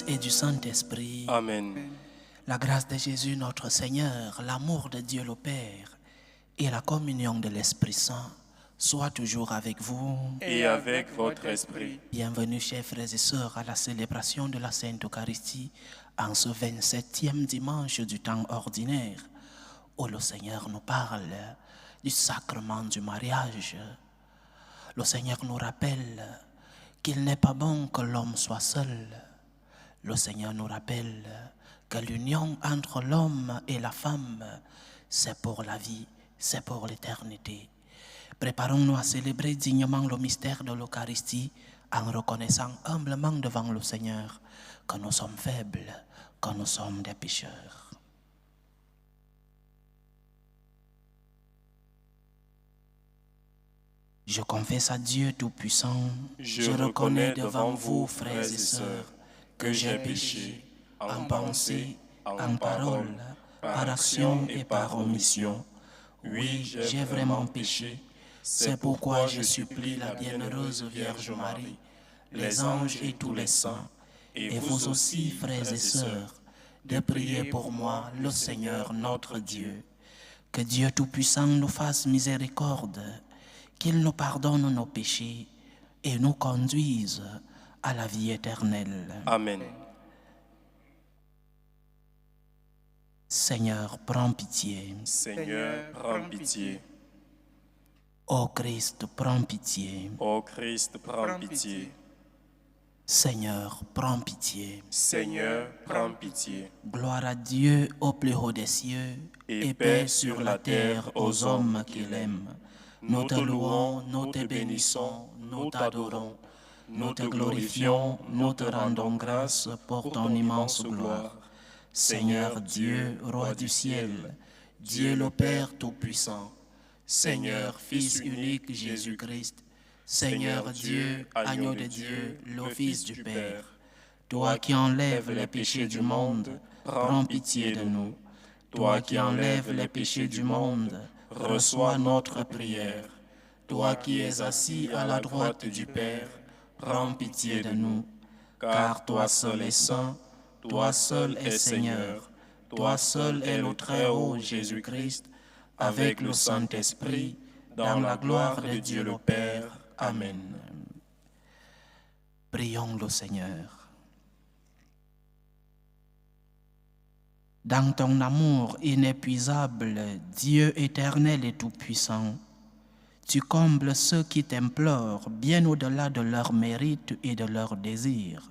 et du Saint-Esprit. Amen. La grâce de Jésus notre Seigneur, l'amour de Dieu le Père et la communion de l'Esprit Saint soient toujours avec vous. Et avec votre esprit. Bienvenue, chers frères et sœurs, à la célébration de la Sainte Eucharistie en ce 27e dimanche du temps ordinaire, où le Seigneur nous parle du sacrement du mariage. Le Seigneur nous rappelle qu'il n'est pas bon que l'homme soit seul. Le Seigneur nous rappelle que l'union entre l'homme et la femme, c'est pour la vie, c'est pour l'éternité. Préparons-nous à célébrer dignement le mystère de l'Eucharistie en reconnaissant humblement devant le Seigneur que nous sommes faibles, que nous sommes des pécheurs. Je confesse à Dieu Tout-Puissant, Je reconnais devant vous, frères et sœurs, que j'ai péché en pensée, en parole, par action et par omission. Oui, j'ai vraiment péché. C'est pourquoi je supplie la bienheureuse Vierge Marie, les anges et tous les saints, et vous aussi, frères et sœurs, de prier pour moi, le Seigneur notre Dieu. Que Dieu Tout-Puissant nous fasse miséricorde, qu'il nous pardonne nos péchés et nous conduise à la vie éternelle. Amen. Seigneur, prends pitié. Seigneur, prends pitié. Ô Christ, prends pitié. Ô Christ, prends pitié. Seigneur, prends pitié. Seigneur, prends pitié. Gloire à Dieu au plus haut des cieux Et paix sur la terre aux hommes qu'il aime. Nous te louons, nous te bénissons, nous t'adorons, nous te glorifions, nous te rendons grâce pour ton immense gloire. Seigneur Dieu, Roi du ciel, Dieu le Père Tout-Puissant, Seigneur Fils unique Jésus-Christ, Seigneur Dieu, Agneau de Dieu, le Fils du Père, toi qui enlèves les péchés du monde, prends pitié de nous. Toi qui enlèves les péchés du monde, reçois notre prière. Toi qui es assis à la droite du Père, prends pitié de nous. Car toi seul es saint, toi seul es Seigneur, toi seul es le Très-Haut Jésus-Christ, avec le Saint-Esprit, dans la gloire de Dieu le Père. Amen. Prions le Seigneur. Dans ton amour inépuisable, Dieu éternel et tout-puissant, tu combles ceux qui t'implorent bien au-delà de leurs mérites et de leurs désirs.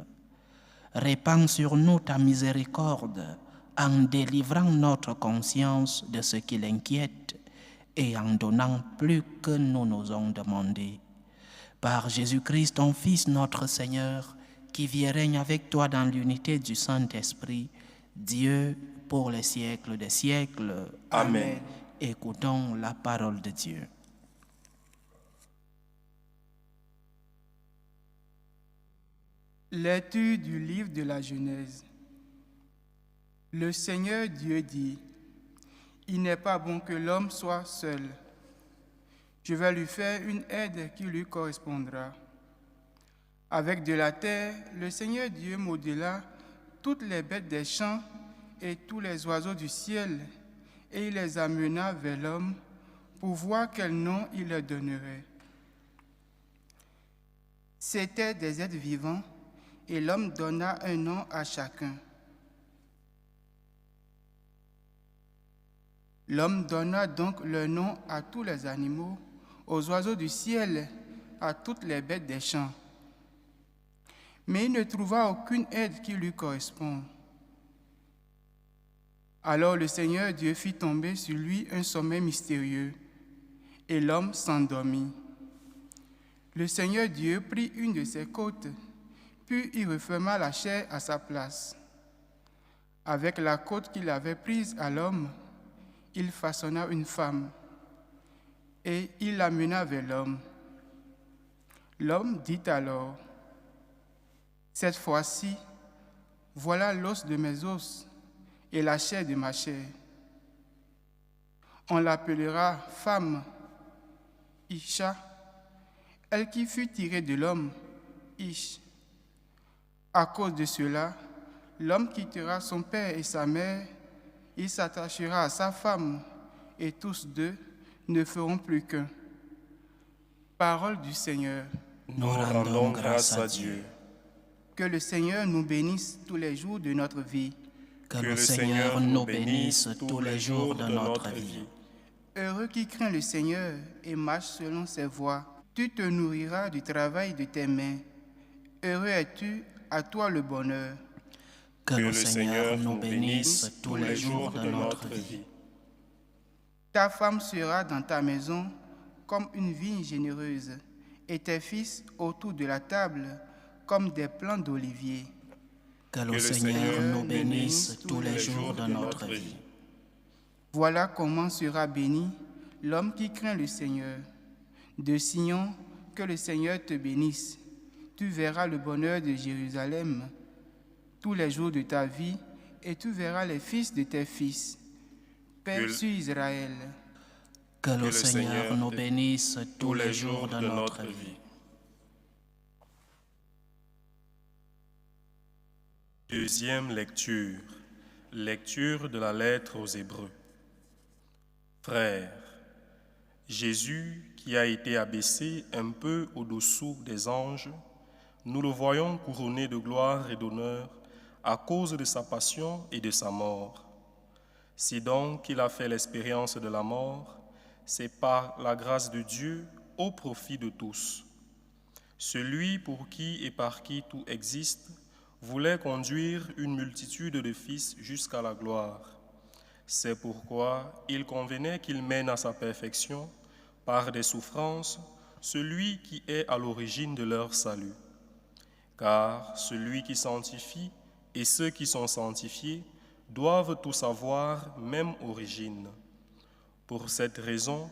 Répands sur nous ta miséricorde en délivrant notre conscience de ce qui l'inquiète et en donnant plus que nous n'osons demander. Par Jésus-Christ, ton Fils, notre Seigneur, qui vit et règne avec toi dans l'unité du Saint-Esprit, Dieu, pour les siècles des siècles. Amen. Écoutons la parole de Dieu. Lecture du livre de la Genèse. Le Seigneur Dieu dit, « Il n'est pas bon que l'homme soit seul. Je vais lui faire une aide qui lui correspondra. » Avec de la terre, le Seigneur Dieu modéla toutes les bêtes des champs et tous les oiseaux du ciel, et il les amena vers l'homme pour voir quel nom il leur donnerait. C'étaient des êtres vivants, et l'homme donna un nom à chacun. L'homme donna donc leur nom à tous les animaux, aux oiseaux du ciel, à toutes les bêtes des champs. Mais il ne trouva aucune aide qui lui corresponde. Alors le Seigneur Dieu fit tomber sur lui un sommeil mystérieux, et l'homme s'endormit. Le Seigneur Dieu prit une de ses côtes, puis il referma la chair à sa place. Avec la côte qu'il avait prise à l'homme, il façonna une femme, et il l'amena vers l'homme. L'homme dit alors, « Cette fois-ci, voilà l'os de mes os et la chair de ma chair. On l'appellera femme, Isha, elle qui fut tirée de l'homme, Ish. À cause de cela, L'homme quittera son père et sa mère, il s'attachera à sa femme, et tous deux ne feront plus qu'un. Parole du Seigneur. Nous rendons grâce à Dieu. Que le Seigneur nous bénisse tous les jours de notre vie. Que le Seigneur nous bénisse tous les jours de notre vie. Heureux qui craint le Seigneur et marche selon ses voies. Tu te nourriras du travail de tes mains. Heureux es-tu, à toi le bonheur. Que le Seigneur nous bénisse tous les jours de notre vie. Ta femme sera dans ta maison comme une vigne généreuse, et tes fils autour de la table comme des plants d'olivier. Que le Seigneur nous bénisse tous les jours de notre vie. Voilà comment sera béni l'homme qui craint le Seigneur. De Sion, que le Seigneur te bénisse. Tu verras le bonheur de Jérusalem tous les jours de ta vie, et tu verras les fils de tes fils. Paix sur Israël. Que le Seigneur nous bénisse tous les jours de notre vie. Deuxième lecture. Lecture de la lettre aux Hébreux. Frères, Jésus, qui a été abaissé un peu au-dessous des anges, nous le voyons couronné de gloire et d'honneur à cause de sa passion et de sa mort. Si donc il a fait l'expérience de la mort, c'est par la grâce de Dieu au profit de tous. Celui pour qui et par qui tout existe voulait conduire une multitude de fils jusqu'à la gloire. C'est pourquoi il convenait qu'il mène à sa perfection, par des souffrances, celui qui est à l'origine de leur salut. Car celui qui sanctifie et ceux qui sont sanctifiés doivent tous avoir même origine. Pour cette raison,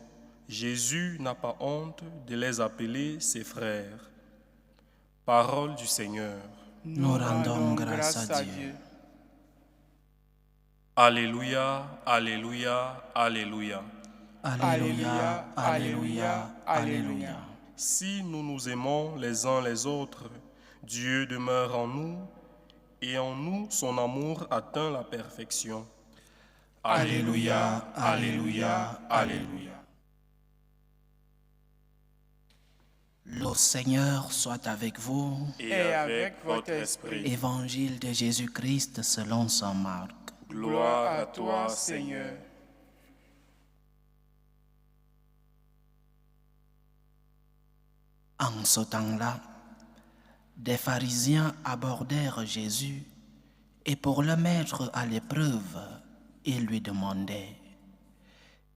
Jésus n'a pas honte de les appeler ses frères. Parole du Seigneur. Nous rendons grâce à Dieu. Alléluia, Alléluia, Alléluia. Alléluia, Alléluia, Alléluia. Si nous nous aimons les uns les autres, Dieu demeure en nous, et en nous son amour atteint la perfection. Alléluia, Alléluia, Alléluia. Le Seigneur soit avec vous. Et avec votre esprit. Évangile de Jésus-Christ selon saint Marc. Gloire à toi, Seigneur. En ce temps-là, des pharisiens abordèrent Jésus et pour le mettre à l'épreuve, ils lui demandaient: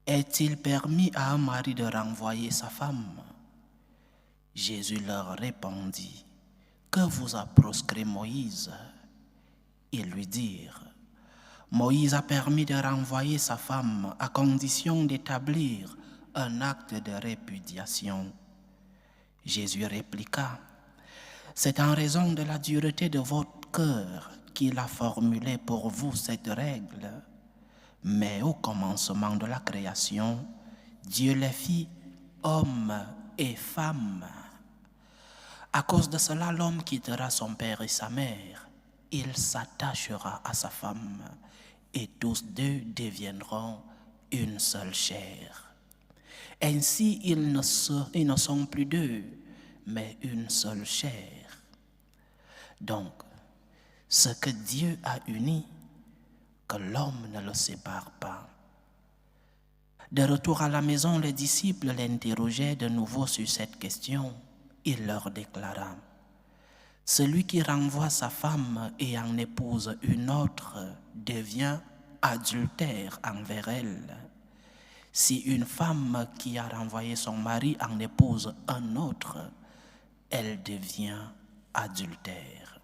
est-il permis à un mari de renvoyer sa femme? Jésus leur répondit: que vous a proscrit Moïse? Ils lui dirent: Moïse a permis de renvoyer sa femme à condition d'établir un acte de répudiation. Jésus répliqua: c'est en raison de la dureté de votre cœur qu'il a formulé pour vous cette règle. Mais au commencement de la création, Dieu les fit hommes et femmes. À cause de cela, l'homme quittera son père et sa mère. Il s'attachera à sa femme et tous deux deviendront une seule chair. Ainsi, ils ne sont plus deux, mais une seule chair. Donc, ce que Dieu a uni, que l'homme ne le sépare pas. De retour à la maison, les disciples l'interrogeaient de nouveau sur cette question. Il leur déclara: celui qui renvoie sa femme et en épouse une autre devient adultère envers elle. Si une femme qui a renvoyé son mari en épouse un autre, elle devient adultère.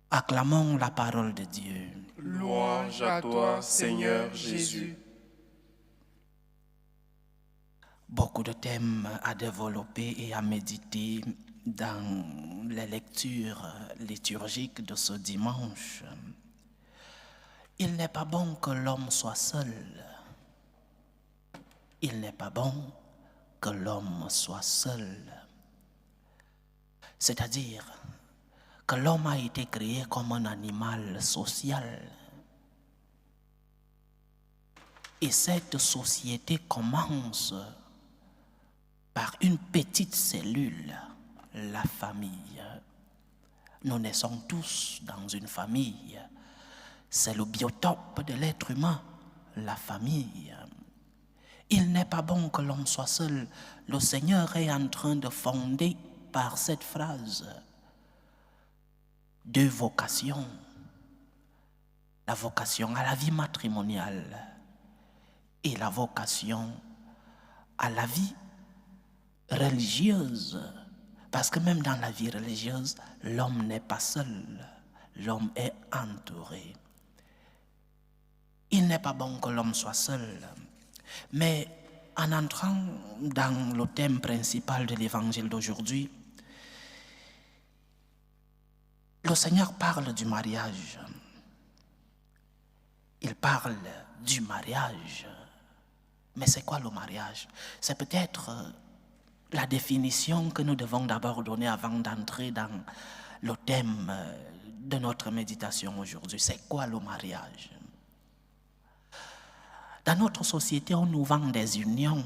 Acclamons la parole de Dieu. Louange à toi, Seigneur Jésus. Beaucoup de thèmes à développer et à méditer dans les lectures liturgiques de ce dimanche. Il n'est pas bon que l'homme soit seul. Il n'est pas bon que l'homme soit seul. C'est-à-dire que l'homme a été créé comme un animal social. Et cette société commence par une petite cellule, la famille. Nous naissons tous dans une famille. C'est le biotope de l'être humain, la famille. Il n'est pas bon que l'homme soit seul. Le Seigneur est en train de fonder par cette phrase deux vocations. La vocation à la vie matrimoniale et la vocation à la vie religieuse. Parce que même dans la vie religieuse, l'homme n'est pas seul, l'homme est entouré. Il n'est pas bon que l'homme soit seul. Mais en entrant dans le thème principal de l'évangile d'aujourd'hui, le Seigneur parle du mariage. Il parle du mariage. Mais c'est quoi le mariage? C'est peut-être la définition que nous devons d'abord donner avant d'entrer dans le thème de notre méditation aujourd'hui. C'est quoi le mariage? Dans notre société, on nous vend des unions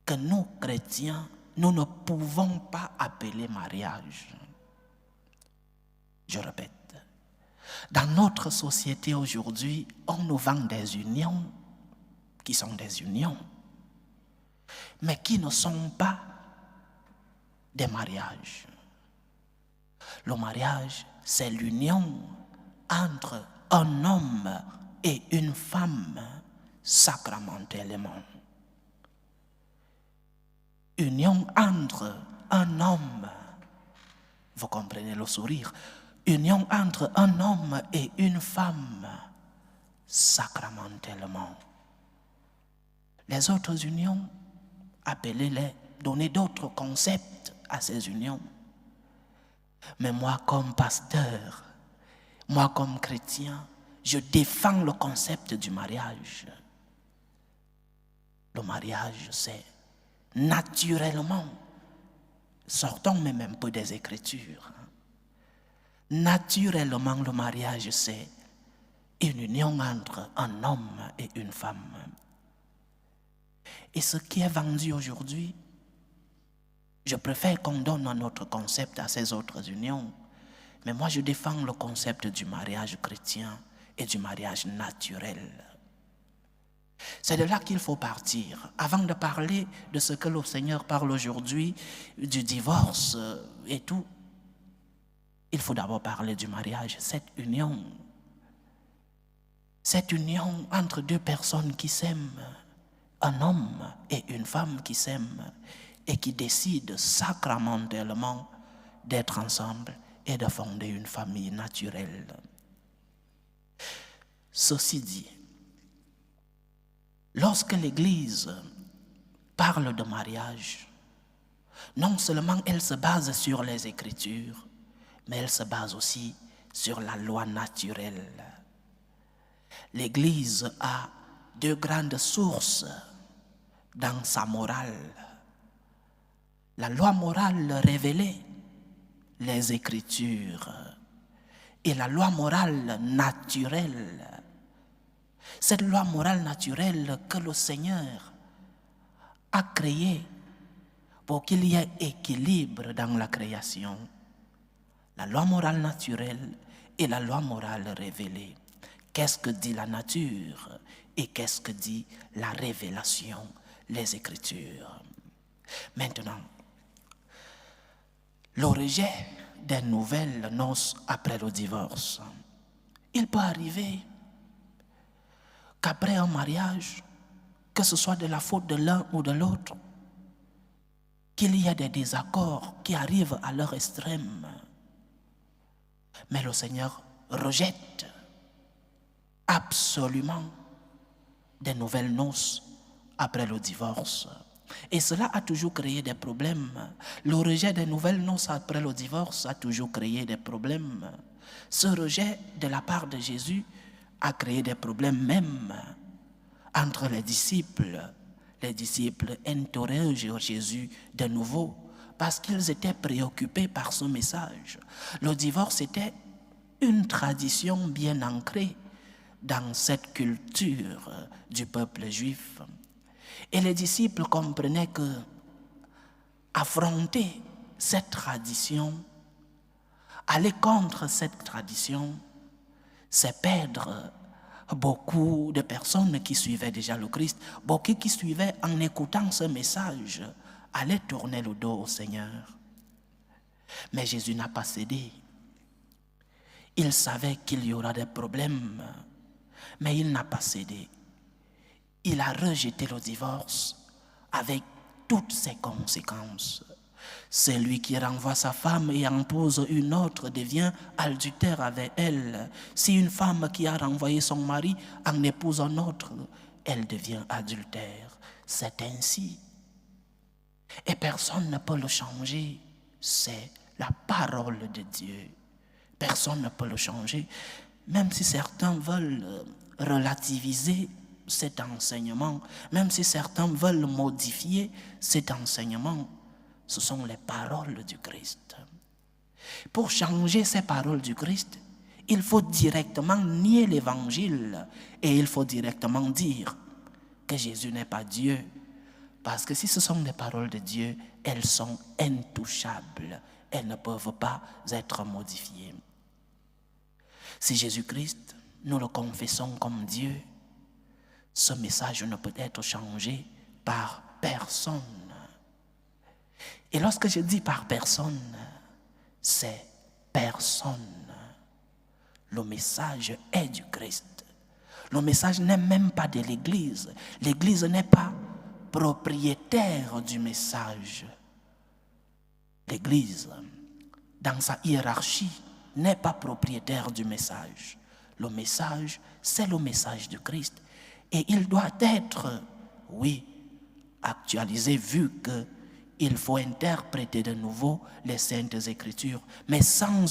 que nous, chrétiens, nous ne pouvons pas appeler mariage. Je répète, dans notre société aujourd'hui, on nous vend des unions qui sont des unions, mais qui ne sont pas des mariages. Le mariage, c'est l'union entre un homme et une femme sacramentellement. Union entre un homme, vous comprenez le sourire, union entre un homme et une femme sacramentellement. Les autres unions, appelez-les, donnez d'autres concepts à ces unions. Mais moi, comme pasteur, moi, comme chrétien, je défends le concept du mariage. Le mariage, c'est naturellement, sortons même un peu des Écritures. Naturellement, le mariage, c'est une union entre un homme et une femme. Et ce qui est vendu aujourd'hui, je préfère qu'on donne un autre concept à ces autres unions. Mais moi, je défends le concept du mariage chrétien et du mariage naturel. C'est de là qu'il faut partir. Avant de parler de ce que le Seigneur parle aujourd'hui, du divorce et tout, il faut d'abord parler du mariage, cette union entre deux personnes qui s'aiment, un homme et une femme qui s'aiment et qui décident sacramentellement d'être ensemble et de fonder une famille naturelle. Ceci dit, lorsque l'Église parle de mariage, non seulement elle se base sur les Écritures, mais elle se base aussi sur la loi naturelle. L'Église a deux grandes sources dans sa morale. La loi morale révélée, les Écritures, et la loi morale naturelle. Cette loi morale naturelle que le Seigneur a créée pour qu'il y ait équilibre dans la création. La loi morale naturelle et la loi morale révélée. Qu'est-ce que dit la nature et qu'est-ce que dit la révélation, les Écritures? Maintenant, le rejet des nouvelles noces après le divorce. Il peut arriver qu'après un mariage, que ce soit de la faute de l'un ou de l'autre, qu'il y ait des désaccords qui arrivent à leur extrême. Mais le Seigneur rejette absolument des nouvelles noces après le divorce. Et cela a toujours créé des problèmes. Le rejet des nouvelles noces après le divorce a toujours créé des problèmes. Ce rejet de la part de Jésus a créé des problèmes même entre les disciples. Les disciples interrogent Jésus de nouveau parce qu'ils étaient préoccupés par ce message. Le divorce était une tradition bien ancrée dans cette culture du peuple juif. Et les disciples comprenaient que affronter cette tradition, aller contre cette tradition, c'est perdre beaucoup de personnes qui suivaient déjà le Christ, beaucoup qui suivaient en écoutant ce message, allaient tourner le dos au Seigneur. Mais Jésus n'a pas cédé. Il savait qu'il y aura des problèmes, mais il n'a pas cédé. Il a rejeté le divorce avec toutes ses conséquences. Celui qui renvoie sa femme et en pose une autre devient adultère avec elle. Si une femme qui a renvoyé son mari en épouse un autre, elle devient adultère. C'est ainsi. Et personne ne peut le changer. C'est la parole de Dieu. Personne ne peut le changer. Même si certains veulent relativiser cet enseignement, même si certains veulent modifier cet enseignement, ce sont les paroles du Christ. Pour changer ces paroles du Christ, il faut directement nier l'évangile et il faut directement dire que Jésus n'est pas Dieu. Parce que si ce sont des paroles de Dieu, elles sont intouchables. Elles ne peuvent pas être modifiées. Si Jésus-Christ, nous le confessons comme Dieu, ce message ne peut être changé par personne. Et lorsque je dis par personne, c'est personne. Le message est du Christ. Le message n'est même pas de l'Église. L'Église n'est pas propriétaire du message. L'Église, dans sa hiérarchie, n'est pas propriétaire du message. Le message, c'est le message du Christ. Et il doit être, oui, actualisé vu qu'il faut interpréter de nouveau les Saintes Écritures, mais sans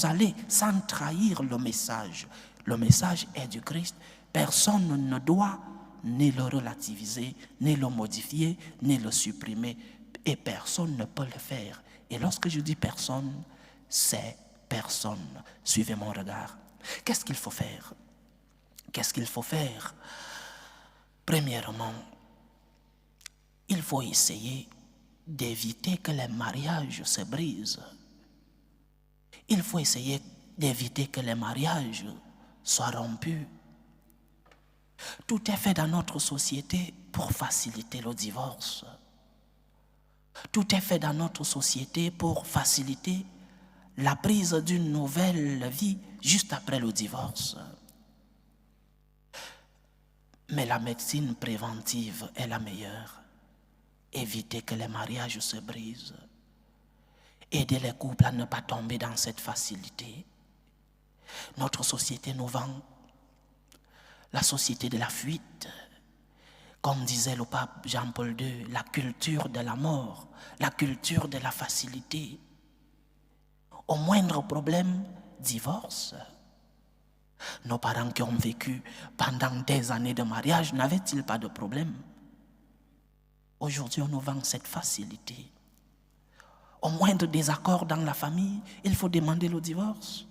trahir le message. Le message est du Christ. Personne ne doit ni le relativiser, ni le modifier, ni le supprimer. Et personne ne peut le faire. Et lorsque je dis personne, c'est personne. Suivez mon regard. Qu'est-ce qu'il faut faire? Qu'est-ce qu'il faut faire? Premièrement, il faut essayer d'éviter que les mariages se brisent. Il faut essayer d'éviter que les mariages soient rompus. Tout est fait dans notre société pour faciliter le divorce. Tout est fait dans notre société pour faciliter la prise d'une nouvelle vie juste après le divorce. Mais la médecine préventive est la meilleure. Éviter que les mariages se brisent. Aider les couples à ne pas tomber dans cette facilité. Notre société nous vend la société de la fuite. Comme disait le pape Jean-Paul II, la culture de la mort, la culture de la facilité. Au moindre problème, divorce. Nos parents qui ont vécu pendant des années de mariage n'avaient-ils pas de problème? Aujourd'hui, on nous vend cette facilité. Au moindre désaccord dans la famille, il faut demander le divorce.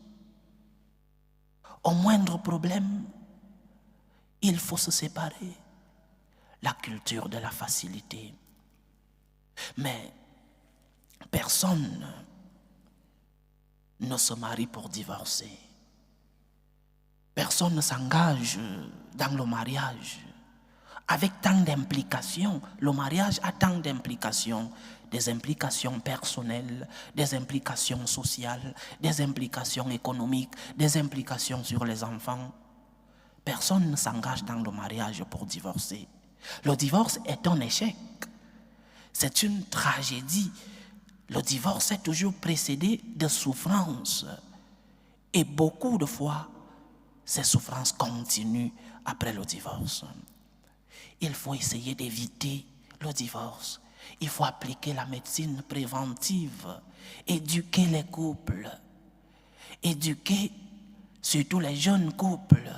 Au moindre problème, il faut se séparer. La culture de la facilité. Mais personne ne se marie pour divorcer. Personne ne s'engage dans le mariage avec tant d'implications. Le mariage a tant d'implications, des implications personnelles, des implications sociales, des implications économiques, des implications sur les enfants. Personne ne s'engage dans le mariage pour divorcer. Le divorce est un échec. C'est une tragédie. Le divorce est toujours précédé de souffrances. Et beaucoup de fois, ces souffrances continuent après le divorce. Il faut essayer d'éviter le divorce. Il faut appliquer la médecine préventive, éduquer les couples, éduquer surtout les jeunes couples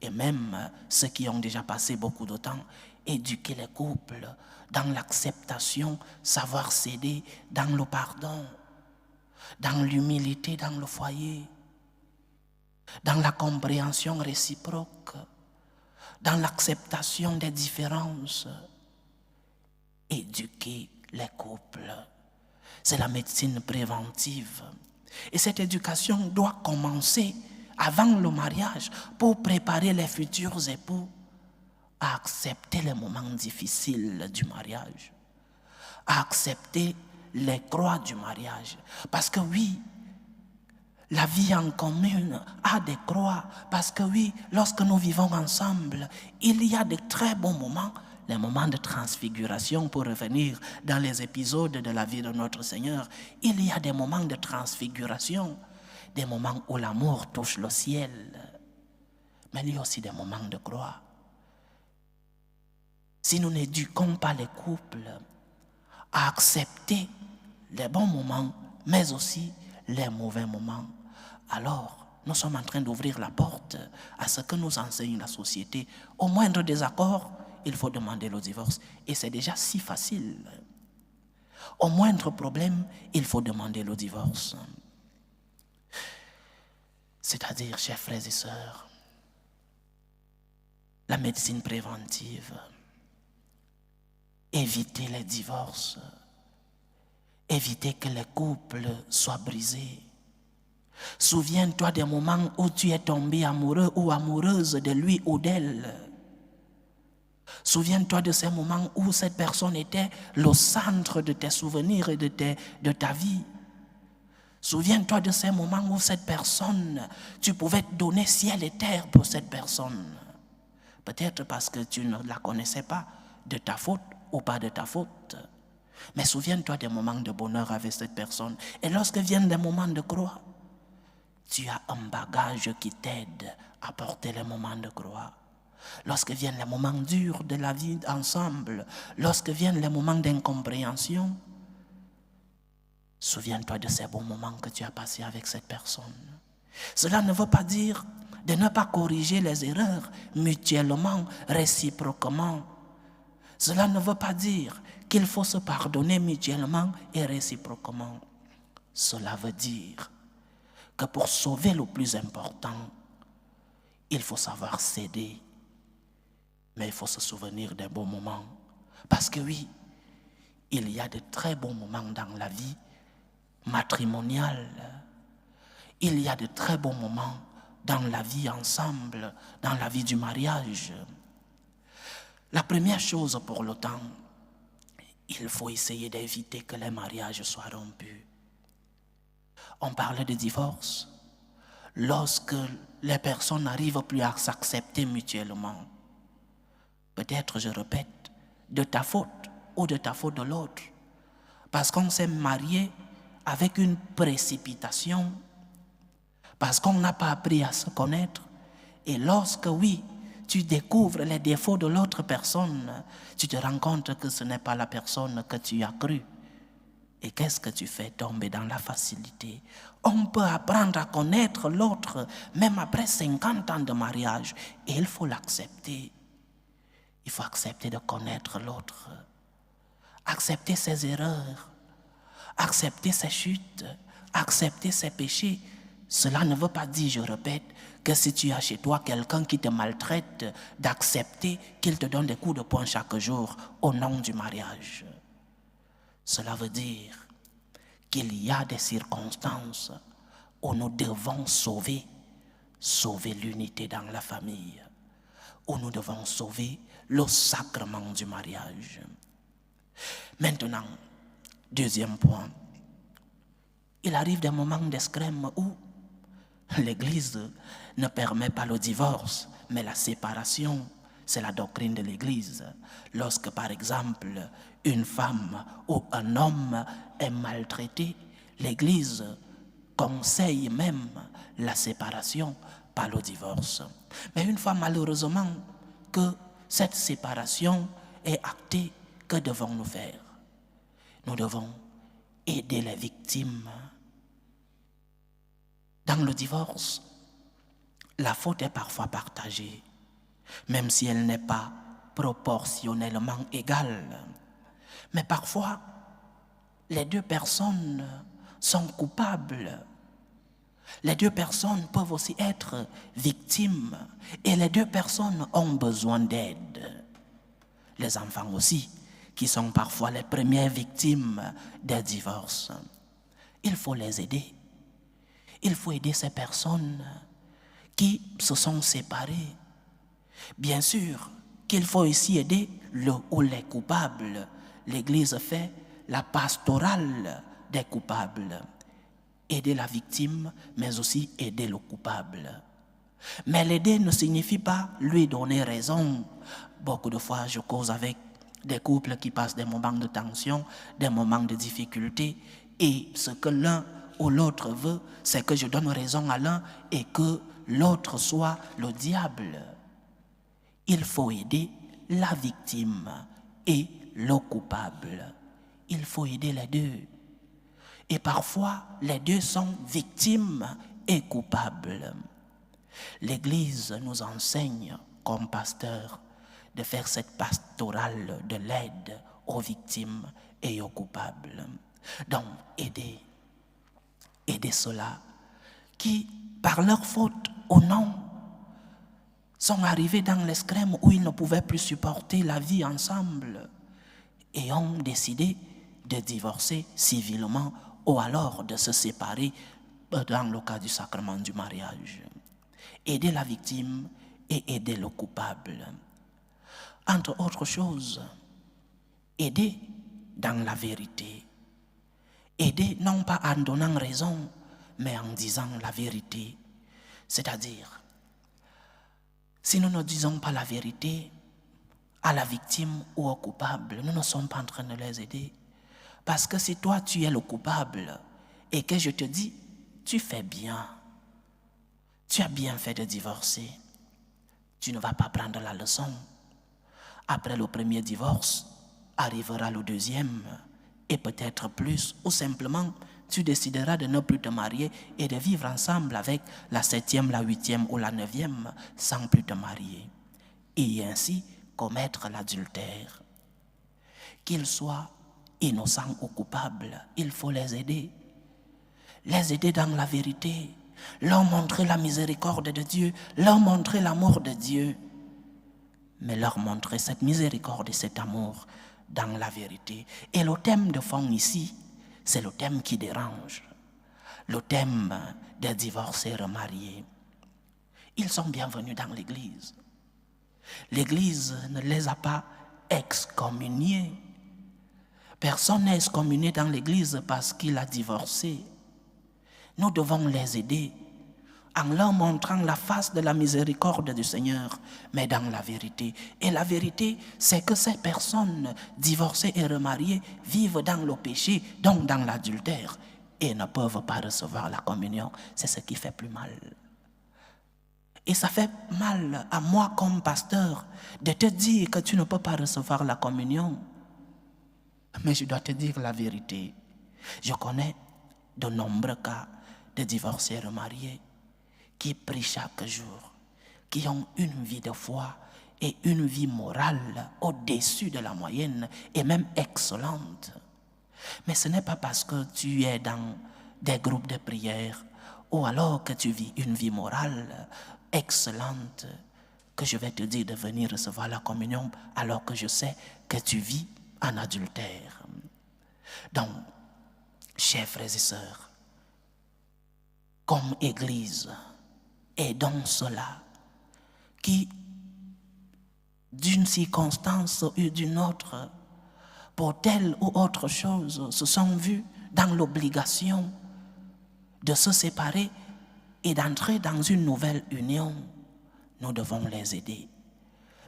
et même ceux qui ont déjà passé beaucoup de temps, éduquer les couples dans l'acceptation, savoir céder, dans le pardon, dans l'humilité dans le foyer, dans la compréhension réciproque, dans l'acceptation des différences. Éduquer les couples, c'est la médecine préventive. Et cette éducation doit commencer avant le mariage pour préparer les futurs époux à accepter les moments difficiles du mariage, à accepter les croix du mariage. Parce que oui, la vie en commune a des croix. Parce que oui, lorsque nous vivons ensemble, il y a de très bons moments, les moments de transfiguration, pour revenir dans les épisodes de la vie de notre Seigneur. Il y a des moments de transfiguration, des moments où l'amour touche le ciel. Mais il y a aussi des moments de croix. Si nous n'éduquons pas les couples à accepter les bons moments, mais aussi les mauvais moments, alors nous sommes en train d'ouvrir la porte à ce que nous enseigne la société. Au moindre désaccord, il faut demander le divorce. Et c'est déjà si facile. Au moindre problème, il faut demander le divorce. C'est-à-dire, chers frères et sœurs, la médecine préventive, éviter les divorces, éviter que les couples soient brisés. Souviens-toi des moments où tu es tombé amoureux ou amoureuse de lui ou d'elle. Souviens-toi de ces moments où cette personne était le centre de tes souvenirs et de ta vie. Souviens-toi de ces moments où cette personne, tu pouvais te donner ciel et terre pour cette personne. Peut-être parce que tu ne la connaissais pas, de ta faute ou pas de ta faute. Mais souviens-toi des moments de bonheur avec cette personne. Et lorsque viennent des moments de croix, tu as un bagage qui t'aide à porter les moments de croix. Lorsque viennent les moments durs de la vie ensemble, lorsque viennent les moments d'incompréhension, souviens-toi de ces bons moments que tu as passés avec cette personne. Cela ne veut pas dire de ne pas corriger les erreurs mutuellement, réciproquement. Cela ne veut pas dire qu'il faut se pardonner mutuellement et réciproquement. Cela veut dire que pour sauver le plus important, il faut savoir céder. Mais il faut se souvenir des bons moments. Parce que oui, il y a de très bons moments dans la vie matrimoniale. Il y a de très bons moments dans la vie ensemble, dans la vie du mariage. La première chose pour le temps, il faut essayer d'éviter que les mariages soient rompus. On parle de divorce lorsque les personnes n'arrivent plus à s'accepter mutuellement. Peut-être, je répète, de ta faute ou de ta faute de l'autre. Parce qu'on s'est marié avec une précipitation, parce qu'on n'a pas appris à se connaître. Et lorsque, oui, tu découvres les défauts de l'autre personne, tu te rends compte que ce n'est pas la personne que tu as crue. Et qu'est-ce que tu fais? Tomber dans la facilité. On peut apprendre à connaître l'autre, même après 50 ans de mariage. Et il faut l'accepter. Il faut accepter de connaître l'autre. Accepter ses erreurs. Accepter ses chutes. Accepter ses péchés. Cela ne veut pas dire, je répète, que si tu as chez toi quelqu'un qui te maltraite, d'accepter qu'il te donne des coups de poing chaque jour au nom du mariage. Cela veut dire qu'il y a des circonstances où nous devons sauver l'unité dans la famille, où nous devons sauver le sacrement du mariage. Maintenant, deuxième point, il arrive des moments d'escrème où l'Église ne permet pas le divorce, mais la séparation. C'est la doctrine de l'Église. Lorsque, par exemple, une femme ou un homme est maltraité, l'Église conseille même la séparation, pas le divorce. Mais une fois malheureusement que cette séparation est actée, que devons-nous faire? Nous devons aider les victimes. Dans le divorce, la faute est parfois partagée. même si elle n'est pas proportionnellement égale. Mais parfois, les deux personnes sont coupables. Les deux personnes peuvent aussi être victimes et les deux personnes ont besoin d'aide. Les enfants aussi, qui sont parfois les premières victimes des divorces. Il faut les aider. Il faut aider ces personnes qui se sont séparées. Bien sûr qu'il faut aussi aider le ou les coupables. L'Église fait la pastorale des coupables. Aider la victime, mais aussi aider le coupable. Mais l'aider ne signifie pas lui donner raison. Beaucoup de fois, je cause avec des couples qui passent des moments de tension, des moments de difficulté, et ce que l'un ou l'autre veut, c'est que je donne raison à l'un et que l'autre soit le diable. Il faut aider la victime et le coupable. Il faut aider les deux. Et parfois, les deux sont victimes et coupables. L'Église nous enseigne, comme pasteur, de faire cette pastorale de l'aide aux victimes et aux coupables. Donc, aider ceux-là qui, par leur faute ou non, sont arrivés dans l'extrême où ils ne pouvaient plus supporter la vie ensemble et ont décidé de divorcer civilement ou alors de se séparer dans le cas du sacrement du mariage. Aider la victime et aider le coupable. Entre autres choses, aider dans la vérité. Aider non pas en donnant raison, mais en disant la vérité. C'est-à-dire, si nous ne disons pas la vérité à la victime ou au coupable, nous ne sommes pas en train de les aider. Parce que si toi tu es le coupable et que je te dis, tu fais bien, tu as bien fait de divorcer, tu ne vas pas prendre la leçon. Après le premier divorce, arrivera le deuxième, et peut-être plus, ou simplement, tu décideras de ne plus te marier et de vivre ensemble avec la 7e, la 8e ou la 9e sans plus te marier. Et ainsi commettre l'adultère. Qu'ils soient innocents ou coupables, il faut les aider. Les aider dans la vérité, leur montrer la miséricorde de Dieu, leur montrer l'amour de Dieu, mais leur montrer cette miséricorde et cet amour dans la vérité. Et le thème de fond ici, c'est le thème qui dérange, le thème des divorcés remariés. Ils sont bienvenus dans l'Église. L'Église ne les a pas excommuniés. Personne n'est excommunié dans l'Église parce qu'il a divorcé. Nous devons les aider en leur montrant la face de la miséricorde du Seigneur, mais dans la vérité. Et la vérité, c'est que ces personnes divorcées et remariées vivent dans le péché, donc dans l'adultère, et ne peuvent pas recevoir la communion. C'est ce qui fait plus mal. Et ça fait mal à moi comme pasteur de te dire que tu ne peux pas recevoir la communion. Mais je dois te dire la vérité. Je connais de nombreux cas de divorcés remariés qui prient chaque jour, qui ont une vie de foi et une vie morale au-dessus de la moyenne et même excellente. Mais ce n'est pas parce que tu es dans des groupes de prière ou alors que tu vis une vie morale excellente que je vais te dire de venir recevoir la communion alors que je sais que tu vis en adultère. Donc, chers frères et sœurs, comme Église, aidons ceux-là qui, d'une circonstance ou d'une autre, pour telle ou autre chose, se sont vus dans l'obligation de se séparer et d'entrer dans une nouvelle union. Nous devons les aider,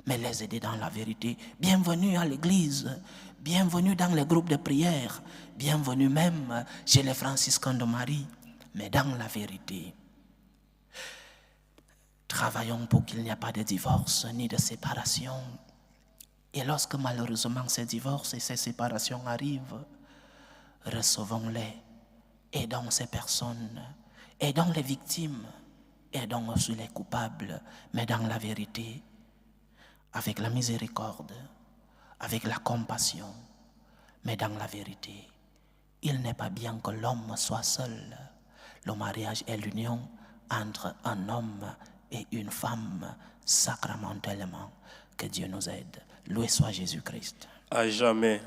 mais les aider dans la vérité. Bienvenue à l'Église, bienvenue dans les groupes de prière, bienvenue même chez les franciscains de Marie, mais dans la vérité. Travaillons pour qu'il n'y ait pas de divorce ni de séparation. Et lorsque malheureusement ces divorces et ces séparations arrivent, recevons-les, aidons ces personnes, aidons les victimes, aidons aussi les coupables, mais dans la vérité. avec la miséricorde, avec la compassion, mais dans la vérité. Il n'est pas bien que l'homme soit seul. Le mariage est l'union entre un homme et une femme sacramentellement. Que Dieu nous aide. Loué soit Jésus-Christ. À jamais.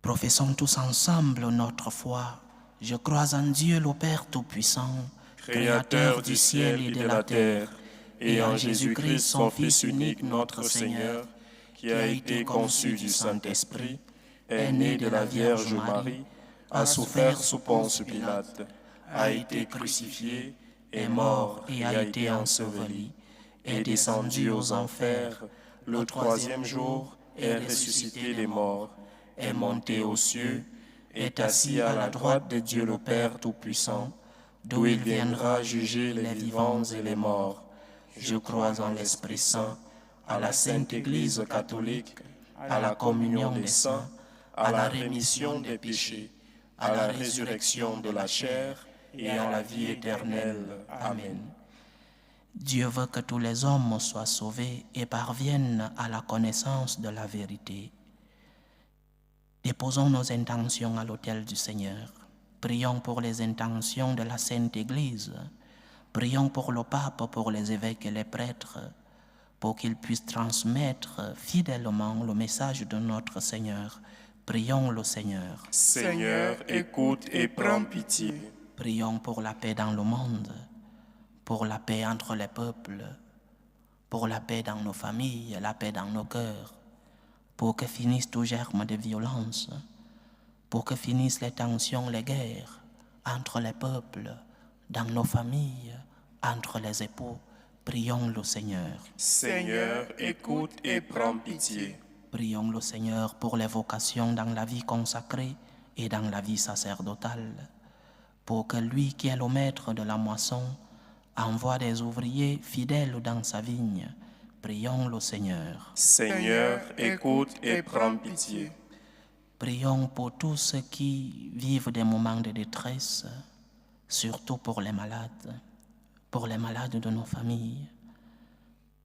Professons tous ensemble notre foi. Je crois en Dieu le Père Tout-Puissant, Créateur du ciel et de la terre, et en Jésus-Christ, son Fils unique, notre Seigneur, qui a été conçu du Saint-Esprit, est né de la Vierge Marie, a souffert sous Ponce Pilate, a été crucifié, est mort et a été enseveli, est descendu aux enfers, le troisième jour est ressuscité des morts, est monté aux cieux, est assis à la droite de Dieu le Père Tout-Puissant, d'où il viendra juger les vivants et les morts. Je crois en l'Esprit Saint, à la Sainte Église catholique, à la communion des saints, à la rémission des péchés, à la résurrection de la chair et à la vie éternelle. Amen. Dieu veut que tous les hommes soient sauvés et parviennent à la connaissance de la vérité. Déposons nos intentions à l'autel du Seigneur. Prions pour les intentions de la Sainte Église. Prions pour le pape, pour les évêques et les prêtres, pour qu'ils puissent transmettre fidèlement le message de notre Seigneur. Prions le Seigneur. Seigneur, écoute et prends pitié. Prions pour la paix dans le monde, pour la paix entre les peuples, pour la paix dans nos familles, la paix dans nos cœurs, pour que finisse tout germe de violence, pour que finissent les tensions, les guerres entre les peuples, dans nos familles, entre les époux. Prions le Seigneur. Seigneur, écoute et prends pitié. Prions le Seigneur pour les vocations dans la vie consacrée et dans la vie sacerdotale, pour que lui qui est le maître de la moisson envoie des ouvriers fidèles dans sa vigne. Prions le Seigneur. Seigneur, écoute et prends pitié. Prions pour tous ceux qui vivent des moments de détresse, surtout pour les malades de nos familles,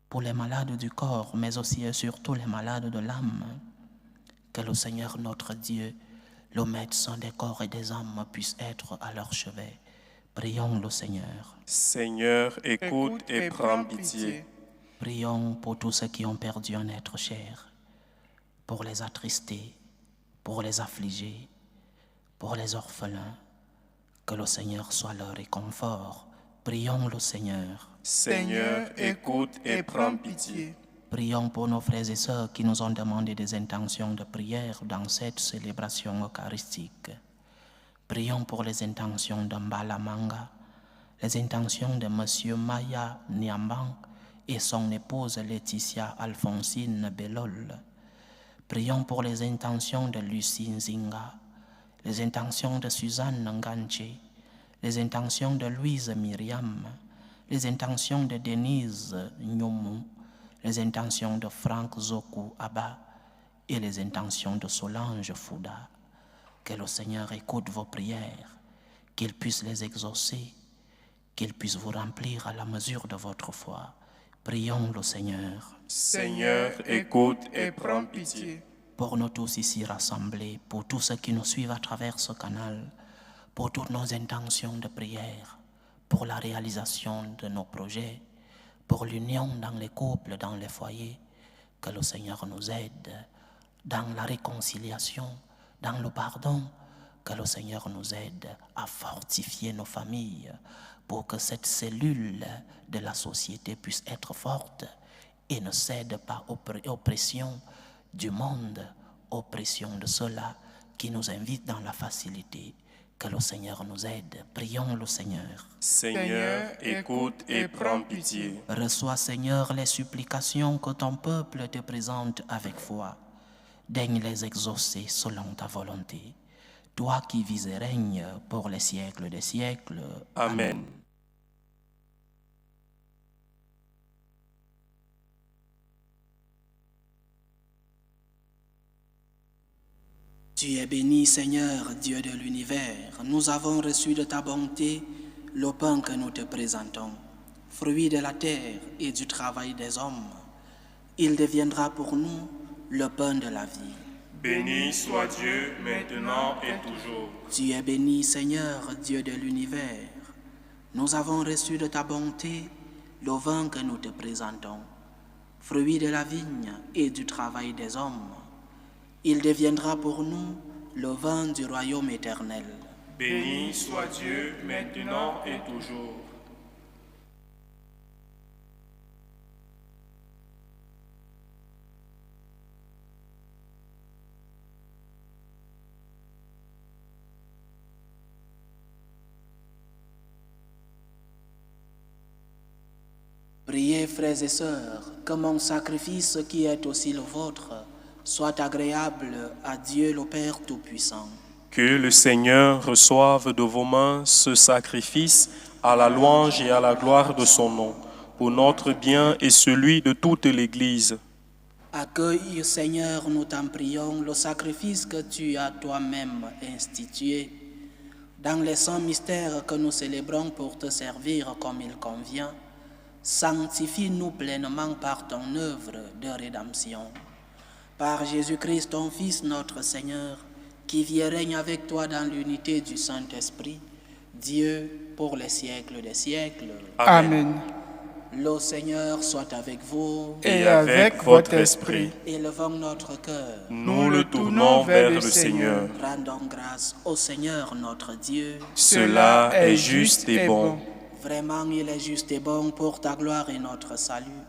pour les malades du corps, mais aussi et surtout les malades de l'âme. Que le Seigneur notre Dieu, le médecin des corps et des âmes, puisse être à leur chevet. Prions le Seigneur. Seigneur, écoute et prends pitié. Prions pour tous ceux qui ont perdu un être cher, pour les attristés, pour les affligés, pour les orphelins. Que le Seigneur soit leur réconfort. Prions le Seigneur. Seigneur, écoute et prends pitié. Prions pour nos frères et sœurs qui nous ont demandé des intentions de prière dans cette célébration eucharistique. Prions pour les intentions de Mbala Manga, les intentions de M. Maya Niamban et son épouse Laetitia Alphonsine Bellol. Prions pour les intentions de Lucie Nzinga, les intentions de Suzanne Nganche, les intentions de Louise Myriam, les intentions de Denise Nyomu, les intentions de Franck Zoku Abba et les intentions de Solange Fouda. Que le Seigneur écoute vos prières, qu'il puisse les exaucer, qu'il puisse vous remplir à la mesure de votre foi. Prions le Seigneur. Seigneur, écoute et prends pitié. Pour nous tous ici rassemblés, pour tous ceux qui nous suivent à travers ce canal, pour toutes nos intentions de prière, pour la réalisation de nos projets, pour l'union dans les couples, dans les foyers, que le Seigneur nous aide dans la réconciliation, dans le pardon, que le Seigneur nous aide à fortifier nos familles pour que cette cellule de la société puisse être forte et ne cède pas aux pressions du monde, aux pressions de ceux-là qui nous invitent dans la facilité. Que le Seigneur nous aide. Prions le Seigneur. Seigneur, écoute et prends pitié. Reçois, Seigneur, les supplications que ton peuple te présente avec foi. Daigne les exaucer selon ta volonté. Toi qui vis et règnes pour les siècles des siècles. Amen. Tu es béni, Seigneur, Dieu de l'univers. Nous avons reçu de ta bonté le pain que nous te présentons. fruit de la terre et du travail des hommes. Il deviendra pour nous le pain de la vie. Béni soit Dieu, maintenant et toujours. Tu es béni, Seigneur, Dieu de l'univers. Nous avons reçu de ta bonté le vin que nous te présentons, fruit de la vigne et du travail des hommes. Il deviendra pour nous le vin du royaume éternel. Béni soit Dieu, maintenant et toujours. Priez, frères et sœurs, que mon sacrifice qui est aussi le vôtre soit agréable à Dieu le Père Tout-Puissant. Que le Seigneur reçoive de vos mains ce sacrifice à la louange et à la gloire de son nom, pour notre bien et celui de toute l'Église. Accueille, Seigneur, nous t'en prions, le sacrifice que tu as toi-même institué dans les saints mystères que nous célébrons pour te servir comme il convient. Sanctifie-nous pleinement par ton œuvre de rédemption. Par Jésus-Christ, ton Fils, notre Seigneur, qui vit et règne avec toi dans l'unité du Saint-Esprit, Dieu pour les siècles des siècles. Amen. Le Seigneur soit avec vous. Et avec votre esprit. Élevons notre cœur. Nous le tournons vers le Seigneur. Rendons grâce au Seigneur notre Dieu. Cela est juste et bon. Vraiment, il est juste et bon pour ta gloire et notre salut,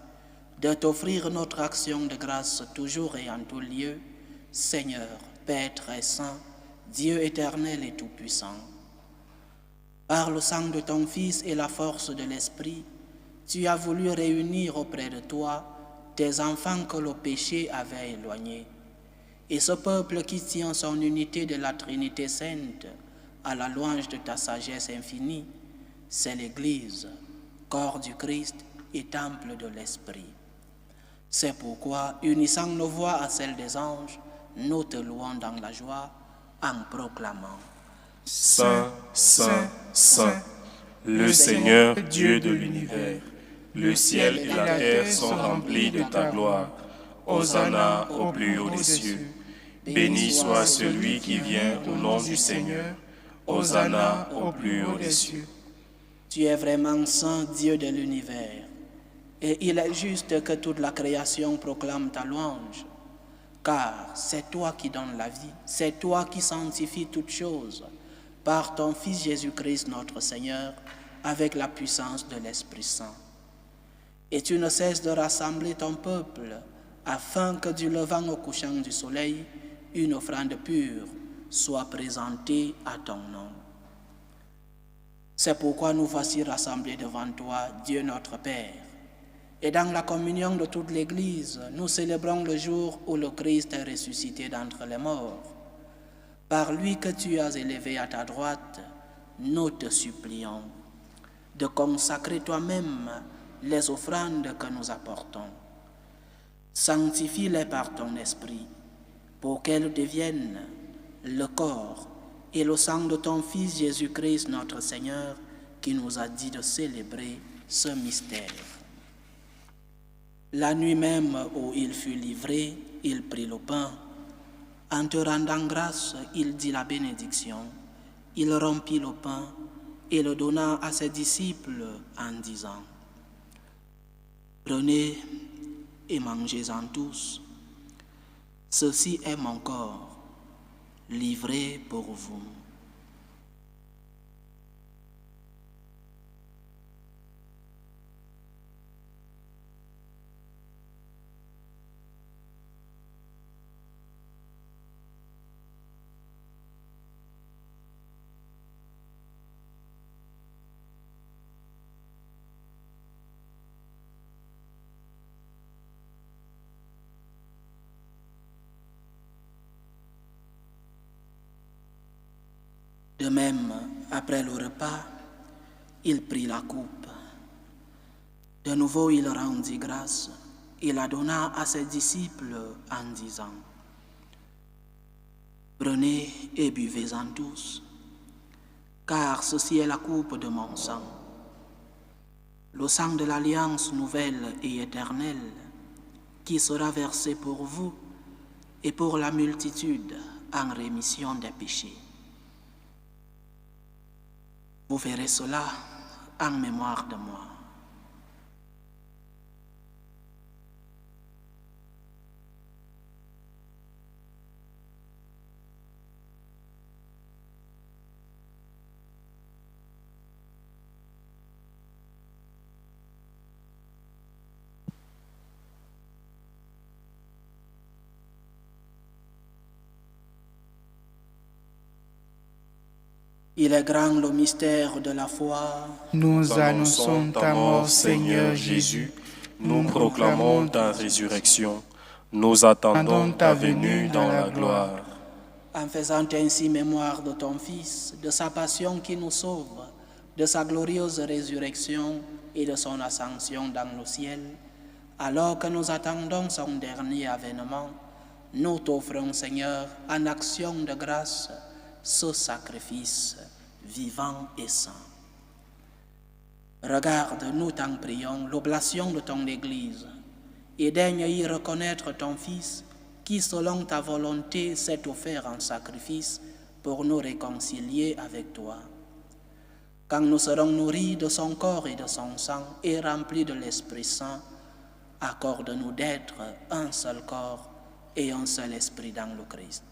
de t'offrir notre action de grâce toujours et en tout lieu, Seigneur, Père très saint, Dieu éternel et tout-puissant. Par le sang de ton Fils et la force de l'Esprit, tu as voulu réunir auprès de toi tes enfants que le péché avait éloignés, et ce peuple qui tient son unité de la Trinité sainte à la louange de ta sagesse infinie, c'est l'Église, corps du Christ et temple de l'Esprit. C'est pourquoi, unissant nos voix à celles des anges, nous te louons dans la joie en proclamant: Saint, Saint, Saint, le Seigneur Dieu de l'univers. Le ciel et la terre sont remplis de ta gloire. Hosanna au plus haut des cieux. Béni soit celui qui vient au nom du Seigneur. Hosanna au plus haut des cieux. Tu es vraiment saint, Dieu de l'univers, et il est juste que toute la création proclame ta louange, car c'est toi qui donnes la vie, c'est toi qui sanctifies toutes choses, par ton Fils Jésus-Christ notre Seigneur, avec la puissance de l'Esprit Saint. Et tu ne cesses de rassembler ton peuple, afin que du levant au couchant du soleil, une offrande pure soit présentée à ton nom. C'est pourquoi nous voici rassemblés devant toi, Dieu notre Père. Et dans la communion de toute l'Église, nous célébrons le jour où le Christ est ressuscité d'entre les morts. Par lui que tu as élevé à ta droite, nous te supplions de consacrer toi-même les offrandes que nous apportons. Sanctifie-les par ton esprit, pour qu'elles deviennent le corps et le sang de ton Fils Jésus-Christ notre Seigneur, qui nous a dit de célébrer ce mystère. La nuit même où il fut livré, il prit le pain. En te rendant grâce, il dit la bénédiction. Il rompit le pain et le donna à ses disciples en disant: Prenez et mangez-en tous. Ceci est mon corps, livré pour vous. De même, après le repas, il prit la coupe. De nouveau, il rendit grâce et la donna à ses disciples en disant: Prenez et buvez-en tous, car ceci est la coupe de mon sang, le au sang de l'alliance nouvelle et éternelle, qui sera versé pour vous et pour la multitude en rémission des péchés. Vous ferez cela en mémoire de moi. Il est grand le mystère de la foi. Nous annonçons ta mort, Seigneur Jésus. Nous proclamons ta résurrection. Nous attendons ta venue dans la gloire. En faisant ainsi mémoire de ton Fils, de sa passion qui nous sauve, de sa glorieuse résurrection et de son ascension dans le ciel, alors que nous attendons son dernier avènement, nous t'offrons, Seigneur, en action de grâce, ce sacrifice vivant et saint. Regarde, nous t'en prions, l'oblation de ton Église, et daigne y reconnaître ton Fils, qui, selon ta volonté, s'est offert en sacrifice pour nous réconcilier avec toi. Quand nous serons nourris de son corps et de son sang et remplis de l'Esprit Saint, accorde-nous d'être un seul corps et un seul esprit dans le Christ.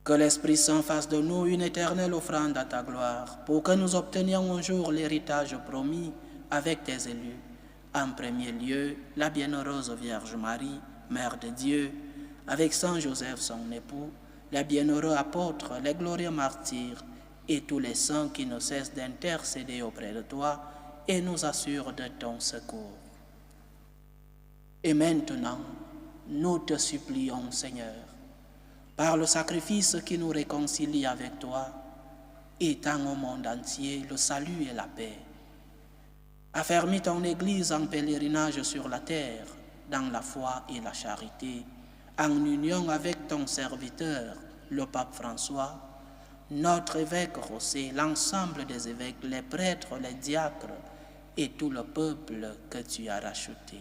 Que l'Esprit Saint fasse de nous une éternelle offrande à ta gloire, pour que nous obtenions un jour l'héritage promis avec tes élus. En premier lieu, la bienheureuse Vierge Marie, Mère de Dieu, avec Saint Joseph son époux, les bienheureux apôtres, les glorieux martyrs, et tous les saints qui ne cessent d'intercéder auprès de toi et nous assurent de ton secours. Et maintenant, nous te supplions, Seigneur, par le sacrifice qui nous réconcilie avec toi, étends au monde entier le salut et la paix. Affermis ton Église en pèlerinage sur la terre, dans la foi et la charité, en union avec ton serviteur, le pape François, notre évêque Rossé, l'ensemble des évêques, les prêtres, les diacres et tout le peuple que tu as racheté.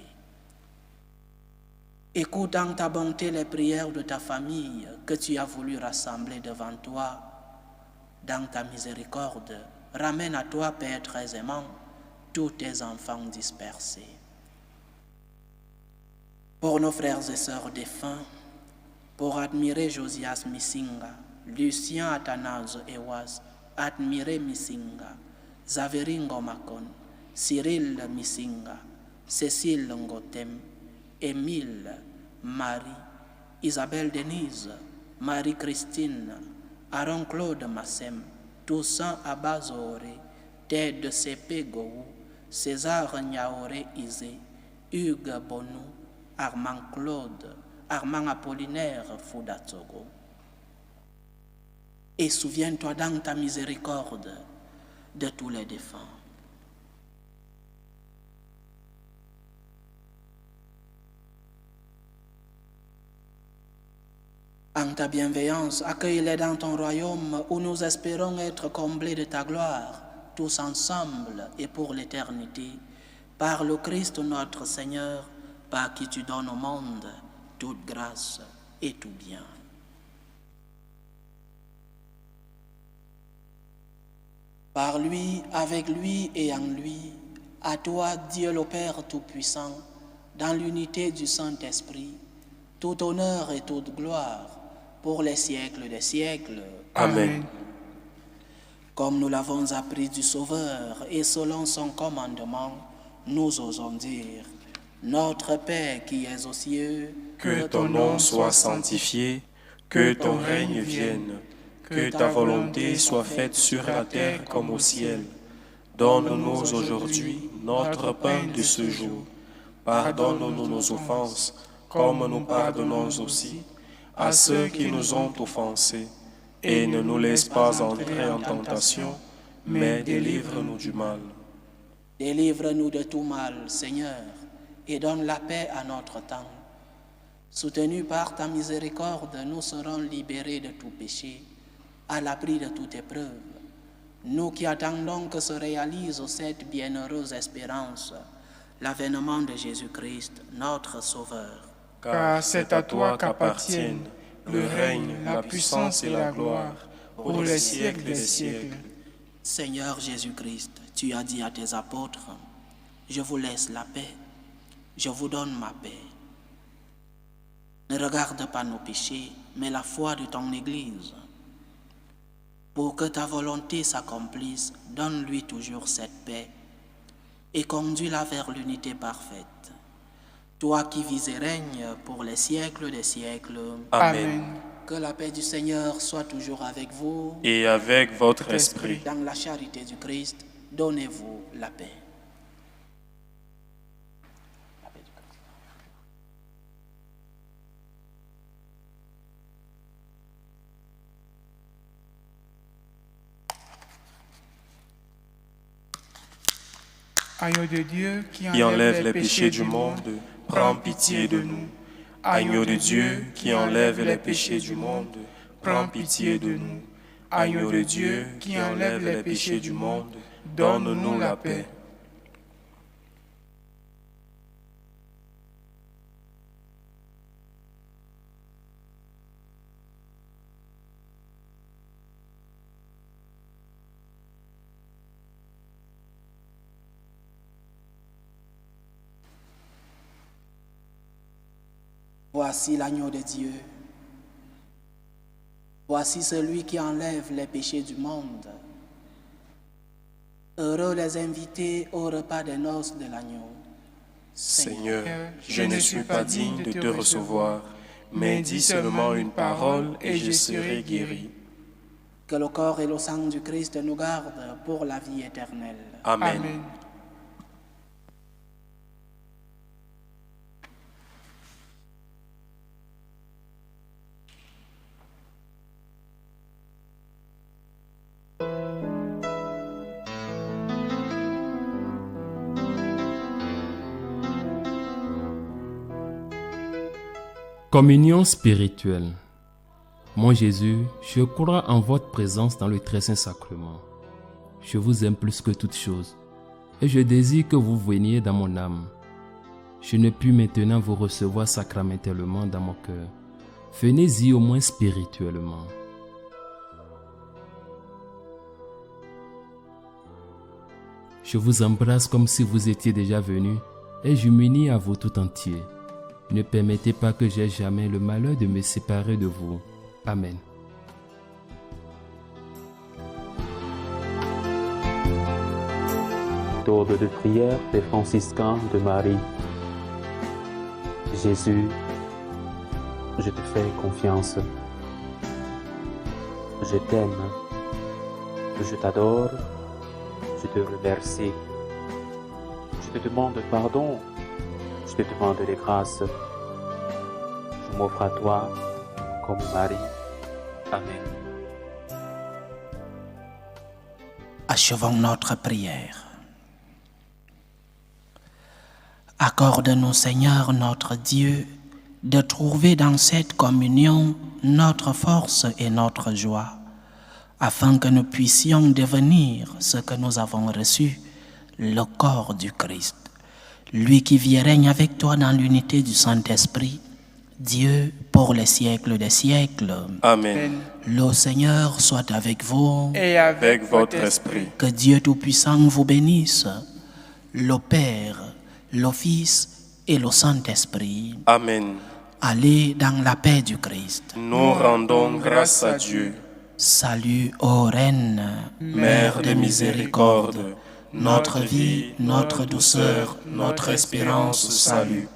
Écoute en ta bonté les prières de ta famille que tu as voulu rassembler devant toi. Dans ta miséricorde, ramène à toi, Père très aimant, tous tes enfants dispersés. Pour nos frères et sœurs défunts, pour admirer Josias Misinga, Lucien Athanase Ewas, admirer Misinga, Zaverin Gomakon, Cyril Misinga, Cécile Ngotem, Émile, Marie, Isabelle Denise, Marie-Christine, Aaron-Claude Massem, Toussaint Abazoré, Ted Sepe Gou, César Niaoré Isé, Hugues Bonou, Armand Claude, Armand Apollinaire Foudatsogo. Et souviens-toi dans ta miséricorde de tous les défunts. En ta bienveillance, accueille-les dans ton royaume où nous espérons être comblés de ta gloire, tous ensemble et pour l'éternité, par le Christ notre Seigneur, par qui tu donnes au monde toute grâce et tout bien. Par lui, avec lui et en lui, à toi, Dieu le Père Tout-Puissant, dans l'unité du Saint-Esprit, tout honneur et toute gloire, pour les siècles des siècles. Amen. Comme nous l'avons appris du Sauveur et selon son commandement, nous osons dire, Notre Père qui es aux cieux, que ton nom soit sanctifié, que ton règne vienne, que ta volonté soit faite sur la terre comme au ciel. Donne-nous aujourd'hui notre pain de ce jour. Pardonne-nous nos offenses, comme nous pardonnons aussi à ceux qui nous ont offensés, et ne nous laisse pas entrer en tentation, mais délivre-nous du mal. Délivre-nous de tout mal, Seigneur, et donne la paix à notre temps. Soutenus par ta miséricorde, nous serons libérés de tout péché, à l'abri de toute épreuve. Nous qui attendons que se réalise cette bienheureuse espérance, l'avènement de Jésus-Christ, notre Sauveur. Car c'est à toi qu'appartiennent le règne, la puissance et la gloire pour les siècles des siècles. Seigneur Jésus-Christ, tu as dit à tes apôtres, je vous laisse la paix, je vous donne ma paix. Ne regarde pas nos péchés, mais la foi de ton Église. Pour que ta volonté s'accomplisse, donne-lui toujours cette paix et conduis-la vers l'unité parfaite. Toi qui vis et règnes pour les siècles des siècles. Amen. Que la paix du Seigneur soit toujours avec vous. Et avec votre esprit. Dans la charité du Christ, donnez-vous la paix. Agneau de Dieu qui enlève les péchés du monde, prends pitié de nous. Agneau de Dieu qui enlève les péchés du monde, prends pitié de nous. Agneau de Dieu qui enlève les péchés du monde, donne-nous la paix. Voici l'agneau de Dieu. Voici celui qui enlève les péchés du monde. Heureux les invités au repas des noces de l'agneau. Seigneur, je ne suis pas digne de te recevoir, mais dis seulement une parole et je serai guéri. Que le corps et le sang du Christ nous gardent pour la vie éternelle. Amen. Amen. Communion spirituelle. Mon Jésus, je crois en votre présence dans le très saint sacrement. Je vous aime plus que toute chose et je désire que vous veniez dans mon âme. Je ne puis maintenant vous recevoir sacramentellement dans mon cœur. Venez-y au moins spirituellement. Je vous embrasse comme si vous étiez déjà venu et je m'unis à vous tout entier. Ne permettez pas que j'aie jamais le malheur de me séparer de vous. Amen. Méthode de prière des franciscains de Marie. Jésus, je te fais confiance. Je t'aime. Je t'adore. Je te remercie. Je te demande pardon. Je te demande des grâces. Je m'offre à toi comme Marie. Amen. Achevons notre prière. Accorde-nous, Seigneur notre Dieu, de trouver dans cette communion notre force et notre joie, afin que nous puissions devenir ce que nous avons reçu, le corps du Christ. Lui qui vit et règne avec toi dans l'unité du Saint-Esprit, Dieu pour les siècles des siècles. Amen. Le Seigneur soit avec vous. Et Avec votre esprit. Que Dieu Tout-Puissant vous bénisse, le Père, le Fils et le Saint-Esprit. Amen. Allez dans la paix du Christ. Nous rendons grâce à Dieu. Salut, ô Reine, Mère de miséricorde, notre vie, notre douceur, notre espérance, salut.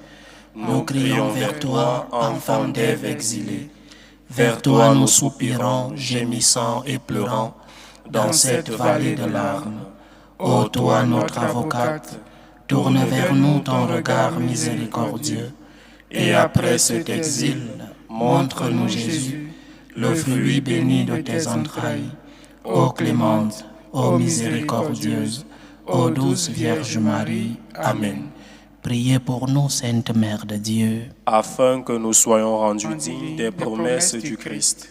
Nous crions vers toi, enfant d'Ève exilée. Vers toi nous soupirons, gémissant et pleurant, dans cette vallée de larmes. Ô toi, notre avocate, tourne vers nous ton regard miséricordieux, et après cet exil, montre-nous Jésus, le fruit béni de tes entrailles. Ô clémente, ô miséricordieuse, ô douce Vierge Marie. Amen. Priez pour nous, Sainte Mère de Dieu, afin que nous soyons rendus dignes des promesses du Christ.